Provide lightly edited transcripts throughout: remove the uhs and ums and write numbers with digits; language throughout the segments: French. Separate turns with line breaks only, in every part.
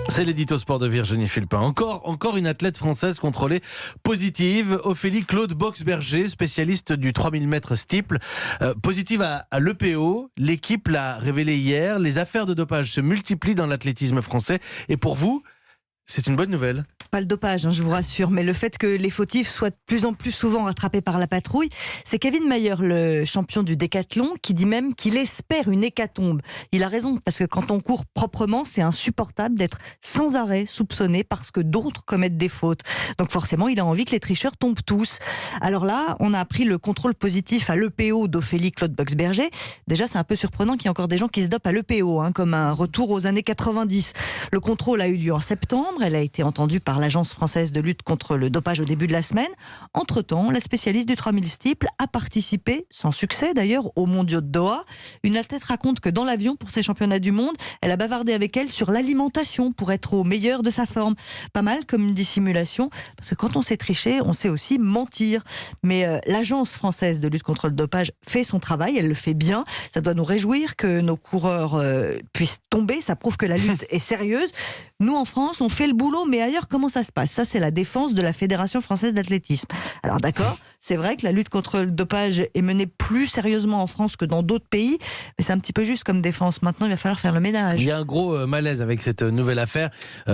C'est l'édito sport de Virginie Fulpin. Encore une athlète française contrôlée positive. Ophélie Claude Boxberger, spécialiste du 3000 mètres steeple. Positive à l'EPO. L'équipe l'a révélé hier. Les affaires de dopage se multiplient dans l'athlétisme français. Et pour vous, c'est une bonne nouvelle.
Pas le dopage, je vous rassure, mais le fait que les fautifs soient de plus en plus souvent rattrapés par la patrouille. C'est Kevin Mayer, le champion du décathlon, qui dit même qu'il espère une hécatombe. Il a raison, parce que quand on court proprement, c'est insupportable d'être sans arrêt soupçonné parce que d'autres commettent des fautes. Donc forcément, il a envie que les tricheurs tombent tous. Alors là, on a appris le contrôle positif à l'EPO d'Ophélie Claude Boxberger. Déjà, c'est un peu surprenant qu'il y ait encore des gens qui se dopent à l'EPO, comme un retour aux années 90. Le contrôle a eu lieu en septembre. Elle a été entendue par l'Agence française de lutte contre le dopage au début de la semaine. Entre-temps, la spécialiste du 3000 steeple a participé, sans succès d'ailleurs, aux mondiaux de Doha. Une athlète raconte que dans l'avion, pour ces championnats du monde, elle a bavardé avec elle sur l'alimentation pour être au meilleur de sa forme. Pas mal comme une dissimulation, parce que quand on sait tricher, on sait aussi mentir. Mais l'Agence française de lutte contre le dopage fait son travail, elle le fait bien. Ça doit nous réjouir que nos coureurs puissent tomber, ça prouve que la lutte est sérieuse. Nous, en France, on fait le boulot, mais ailleurs, comment ça se passe ? Ça, c'est la défense de la Fédération française d'athlétisme. Alors d'accord, c'est vrai que la lutte contre le dopage est menée plus sérieusement en France que dans d'autres pays, mais c'est un petit peu juste comme défense. Maintenant, il va falloir faire le ménage.
Il y a un gros malaise avec cette nouvelle affaire.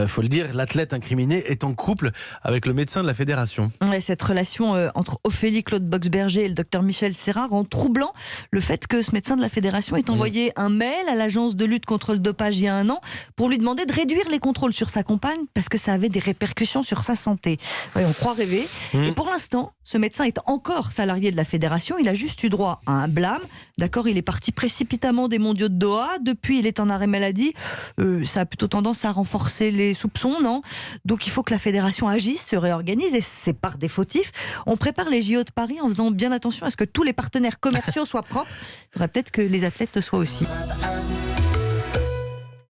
Faut le dire, l'athlète incriminé est en couple avec le médecin de la fédération.
Ouais, cette relation entre Ophélie Claude Boxberger et le docteur Michel Serra rend troublant le fait que ce médecin de la fédération ait envoyé un mail à l'agence de lutte contre le dopage il y a un an pour lui demander de réduire les contrôles sur sa compagne parce que ça avait des répercussions sur sa santé. Ouais, on croit rêver. Et pour l'instant, ce médecin est encore salarié de la fédération. Il a juste eu droit à un blâme. D'accord, il est parti précipitamment des mondiaux de Doha. Depuis, il est en arrêt maladie. Ça a plutôt tendance à renforcer les soupçons, non ? Donc il faut que la fédération agisse, se réorganise et c'est par des fautifs. On prépare les JO de Paris en faisant bien attention à ce que tous les partenaires commerciaux soient propres. Il faudrait peut-être que les athlètes le soient aussi.